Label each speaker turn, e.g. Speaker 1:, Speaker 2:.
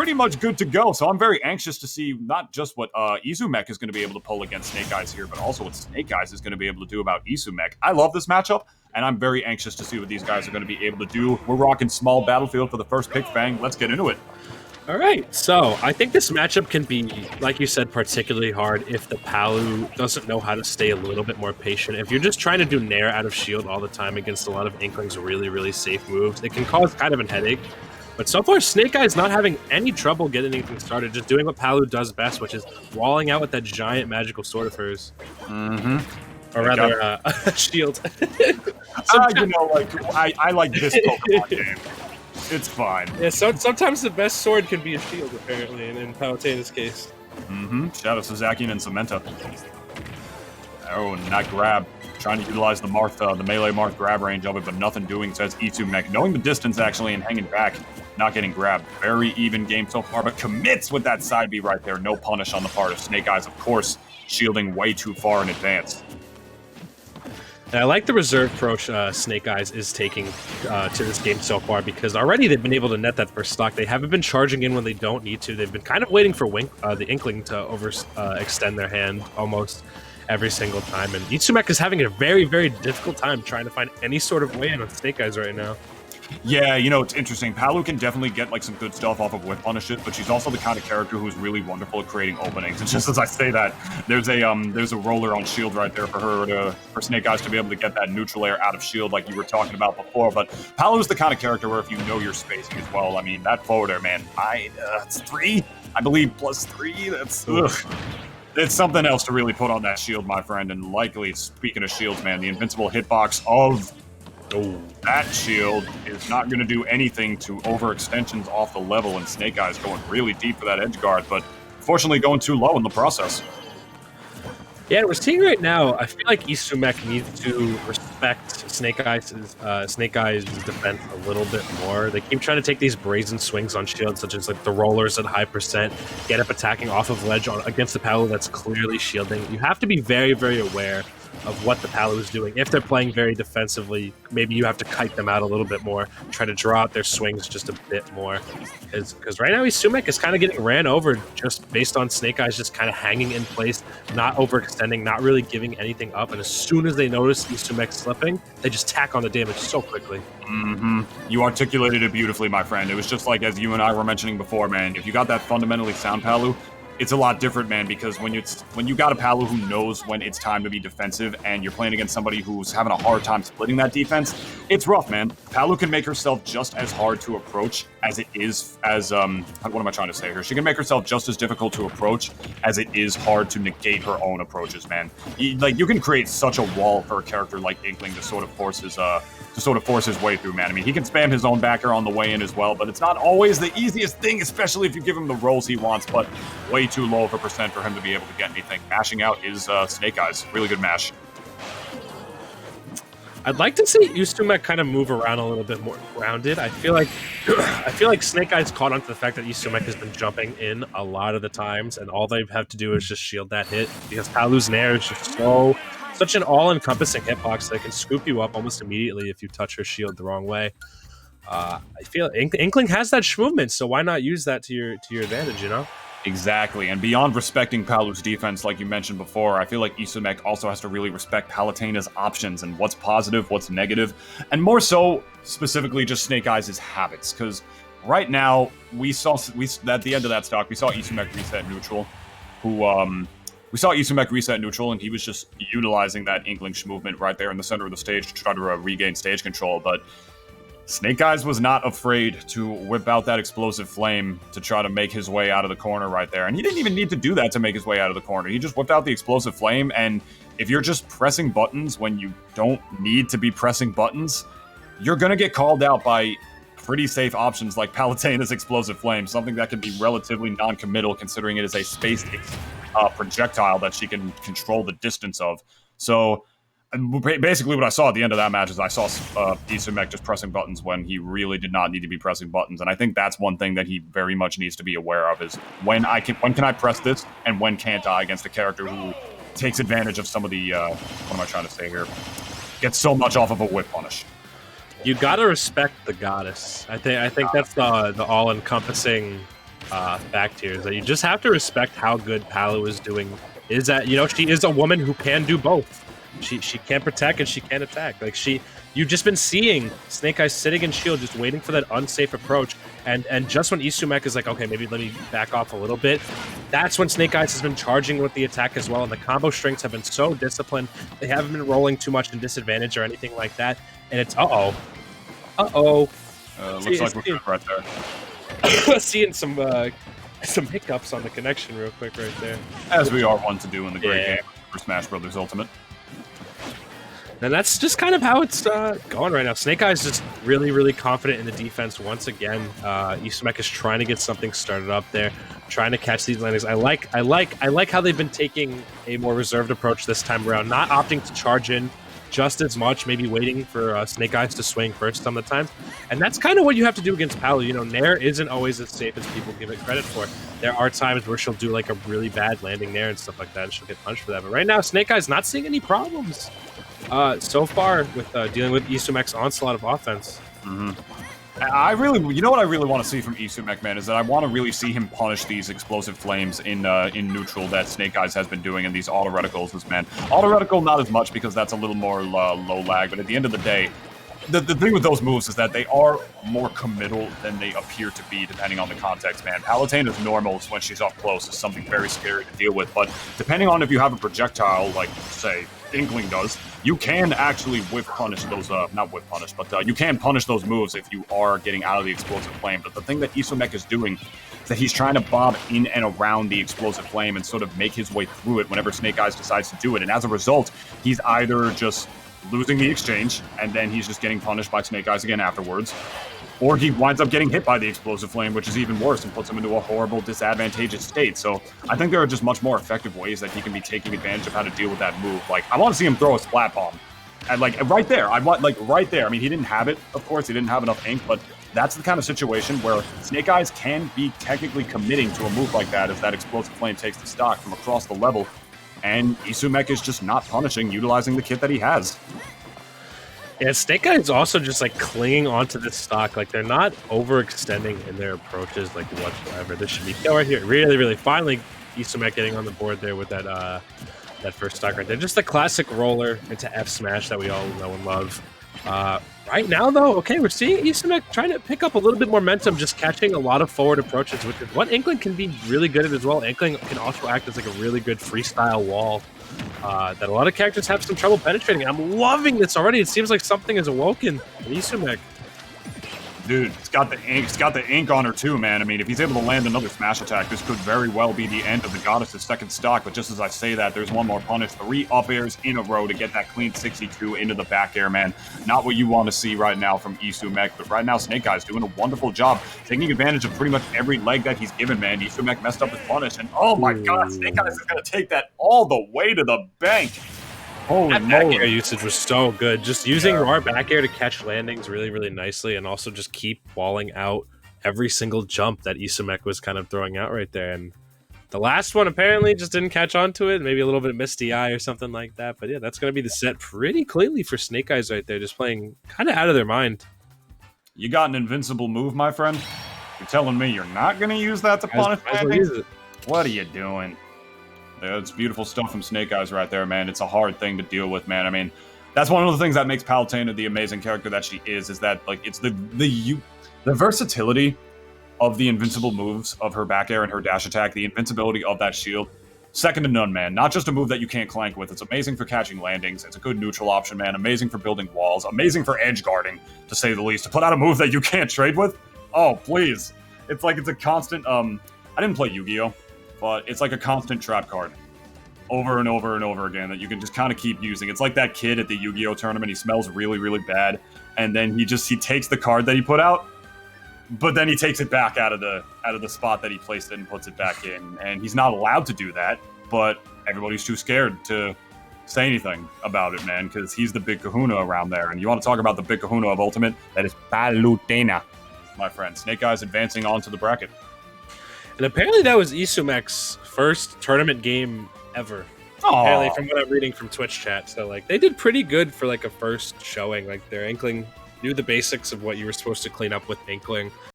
Speaker 1: pretty much good to go. So I'm very anxious to see not just what esoumek is going to be able to pull against Snake Eyes here, but also what Snake Eyes is going to be able to do about esoumek. I love this matchup, and I'm very anxious to see what these guys are going to be able to do. We're rocking small battlefield for the first pick, Fang. Let's get into it.
Speaker 2: All right, so I think this matchup can be, like you said, particularly hard if the Palu doesn't know how to stay a little bit more patient. If you're just trying to do Nair out of shield all the time against a lot of Inklings really, really safe moves, it can cause kind of a headache. But so far, Snake Eyes not having any trouble getting anything started, just doing what Palu does best, which is walling out with that giant magical sword of hers. Or rather, shield.
Speaker 1: You know, like, I like this Pokemon game. It's fine.
Speaker 2: Yeah, sometimes the best sword can be a shield, apparently, in Palutena's case.
Speaker 1: Shout out to Zacian and Samantha. Oh, and that grab. Trying to utilize the melee Marth grab range of it, but nothing doing, says esoumek. Knowing the distance, actually, and hanging back, not getting grabbed. Very even game so far, but commits with that side B right there. No punish on the part of Snake Eyes, of course, shielding way too far in advance.
Speaker 2: And I like the reserve approach Snake Eyes is taking to this game so far, because already they've been able to net that first stock. They haven't been charging in when they don't need to. They've been kind of waiting for the Inkling to extend their hand almost every single time. And esoumek is having a very, very difficult time trying to find any sort of way in on Snake Eyes right now.
Speaker 1: Yeah, you know, it's interesting. Palu can definitely get like some good stuff off of Whip Punish it, but she's also the kind of character who's really wonderful at creating openings. And just as I say that, there's a roller on shield right there for Snake Eyes to be able to get that neutral air out of shield like you were talking about before. But Palu's the kind of character where if you know your spacing as well, I mean, that forward air, man, it's 3, I believe, +3. That's it's something else to really put on that shield, my friend. And likely, speaking of shields, man, the invincible hitbox of that shield is not going to do anything to overextensions off the level, and Snake Eyes going really deep for that edge guard, but fortunately going too low in the process.
Speaker 2: Yeah, we're seeing right now, I feel like esoumek needs to respect Snake Eyes' defense a little bit more. They keep trying to take these brazen swings on shields, such as like the rollers at high percent, get up attacking off of ledge against the Palu that's clearly shielding. You have to be very, very aware of what the Palu is doing. If they're playing very defensively, maybe you have to kite them out a little bit more, try to draw out their swings just a bit more. Because right now esoumek is kind of getting ran over just based on Snake Eyes just kind of hanging in place, not overextending, not really giving anything up. And as soon as they notice esoumek slipping, they just tack on the damage so quickly.
Speaker 1: You articulated it beautifully, my friend. It was just like as you and I were mentioning before, man. If you got that fundamentally sound Palu, it's a lot different, man, because when you got a Palu who knows when it's time to be defensive and you're playing against somebody who's having a hard time splitting that defense, it's rough, man. Palu can make herself just as hard to approach as it is what am I trying to say here? She can make herself just as difficult to approach as it is hard to negate her own approaches, man. You can create such a wall for a character like Inkling to sort of force his way through, man. I mean, he can spam his own backer on the way in as well, but it's not always the easiest thing, especially if you give him the rolls he wants, but way too low of a percent for him to be able to get anything. Mashing out is Snake Eyes. Really good mash.
Speaker 2: I'd like to see esoumek kind of move around a little bit more grounded. I feel like Snake Eyes caught onto the fact that esoumek has been jumping in a lot of the times, and all they have to do is just shield that hit, because Palu's Nair is just such an all-encompassing hitbox that can scoop you up almost immediately if you touch her shield the wrong way. I feel Inkling has that movement, so why not use that to your advantage, you know?
Speaker 1: Exactly, and beyond respecting Palu's defense, like you mentioned before, I feel like esoumek also has to really respect Palutena's options and what's positive, what's negative, and more so, specifically, just Snake Eyes' habits, because right now, we at the end of that stock, we saw esoumek reset neutral, and he was just utilizing that Inklings movement right there in the center of the stage to try to regain stage control, but Snake Eyes was not afraid to whip out that explosive flame to try to make his way out of the corner right there. And he didn't even need to do that to make his way out of the corner. He just whipped out the explosive flame, and if you're just pressing buttons when you don't need to be pressing buttons, you're going to get called out by pretty safe options like Palutena's explosive flame, something that can be relatively non-committal considering it is a spaced projectile that she can control the distance of. So basically what I saw at the end of that match is I saw esoumek just pressing buttons when he really did not need to be pressing buttons, and I think that's one thing that he very much needs to be aware of is when can I press this and when can't I against a character who takes advantage of some of the what am I trying to say here? Gets so much off of a whip punish.
Speaker 2: You gotta respect the goddess. I think that's the all-encompassing fact here is that you just have to respect how good Palu is doing. Is that, you know, she is a woman who can do both. She can protect and she can attack. Like, you've just been seeing Snake Eyes sitting in shield, just waiting for that unsafe approach. And just when esoumek is like, okay, maybe let me back off a little bit, that's when Snake Eyes has been charging with the attack as well. And the combo strings have been so disciplined. They haven't been rolling too much in disadvantage or anything like that. And it's looks
Speaker 1: like we're good right there.
Speaker 2: Seeing some hiccups on the connection real quick right there.
Speaker 1: As we are one to do in the great game for Smash Brothers Ultimate.
Speaker 2: And that's just kind of how it's going right now. Snake Eyes just really, really confident in the defense once again. esoumek is trying to get something started up there, trying to catch these landings. I like how they've been taking a more reserved approach this time around, not opting to charge in just as much, maybe waiting for Snake Eyes to swing first some of the time. And that's kind of what you have to do against Palu. You know, Nair isn't always as safe as people give it credit for. There are times where she'll do like a really bad landing there and stuff like that, and she'll get punished for that. But right now, Snake Eyes not seeing any problems so far with dealing with esoumek's onslaught of offense.
Speaker 1: You know what I really want to see from esoumek, man, is that I want to really see him punish these explosive flames in neutral that Snake Eyes has been doing in these auto reticles, man. Auto reticle, not as much because that's a little more low lag, but at the end of the day, the thing with those moves is that they are more committal than they appear to be, depending on the context, man. Palutena's normals when she's up close is something very scary to deal with, but depending on if you have a projectile, like, say, Inkling does, you can actually whiff punish those, not whiff punish, but you can punish those moves if you are getting out of the explosive flame. But the thing that esoumek is doing is that he's trying to bob in and around the explosive flame and sort of make his way through it whenever Snake Eyes decides to do it. And as a result, he's either just losing the exchange, and then he's just getting punished by Snake Eyes again afterwards, or he winds up getting hit by the explosive flame, which is even worse and puts him into a horrible, disadvantageous state. So I think there are just much more effective ways that he can be taking advantage of how to deal with that move. Like, I want to see him throw a splat bomb. And, like, right there. I want, like, right there. I mean, he didn't have it, of course. He didn't have enough ink, but that's the kind of situation where Snake Eyes can be technically committing to a move like that as that explosive flame takes the stock from across the level. And esoumek is just not punishing, utilizing the kit that he has.
Speaker 2: Yeah, Snake Eyes also just like clinging onto this stock. Like, they're not overextending in their approaches, like, whatsoever. This should be right here. Really, really. Finally, esoumek getting on the board there with that first stock right there. Just the classic roller into F smash that we all know and love. Right now, though, okay, we're seeing esoumek trying to pick up a little bit more momentum, just catching a lot of forward approaches, which is what Inkling can be really good at as well. Inkling can also act as like a really good freestyle wall that a lot of characters have some trouble penetrating. I'm loving this already. It seems like something has awoken in esoumek.
Speaker 1: Dude, it's got the ink on her too, man. I mean, if he's able to land another smash attack, this could very well be the end of the Goddess's second stock. But just as I say that, there's one more punish. 3 up airs in a row to get that clean 62 into the back air, man. Not what you want to see right now from esoumek, but right now Snake Eyes doing a wonderful job, taking advantage of pretty much every leg that he's given, man. esoumek messed up his punish, and oh my god, Snake Eyes is going to take that all the way to the bank. Holy
Speaker 2: that back air usage was so good. Just using raw back air to catch landings really, really nicely, and also just keep walling out every single jump that esoumek was kind of throwing out right there. And the last one apparently just didn't catch on to it. Maybe a little bit of misty eye or something like that. But yeah, that's going to be the set pretty cleanly for Snake Eyes right there, just playing kind of out of their mind.
Speaker 1: You got an invincible move, my friend? You're telling me you're not going to use that to punish landings? What are you doing? Yeah, it's beautiful stuff from Snake Eyes right there, man. It's a hard thing to deal with, man. I mean, that's one of the things that makes Palutena the amazing character that she is that, like, it's the versatility of the invincible moves of her back air and her dash attack, the invincibility of that shield, second to none, man. Not just a move that you can't clank with. It's amazing for catching landings. It's a good neutral option, man. Amazing for building walls. Amazing for edge guarding, to say the least. To put out a move that you can't trade with? Oh, please. It's like it's a constant, I didn't play Yu-Gi-Oh! But it's like a constant trap card over and over and over again that you can just kind of keep using. It's like that kid at the Yu-Gi-Oh! Tournament. He smells really, really bad, and then he takes the card that he put out, but then he takes it back out of the spot that he placed it and puts it back in. And he's not allowed to do that, but everybody's too scared to say anything about it, man, because he's the big kahuna around there. And you want to talk about the big kahuna of Ultimate? That is Palutena, my friend. Snake Eyes advancing on to the bracket.
Speaker 2: And apparently that was esoumek's first tournament game ever.
Speaker 1: Aww.
Speaker 2: Apparently, from what I'm reading from Twitch chat. So, like, they did pretty good for, like, a first showing. Like, their Inkling knew the basics of what you were supposed to clean up with Inkling.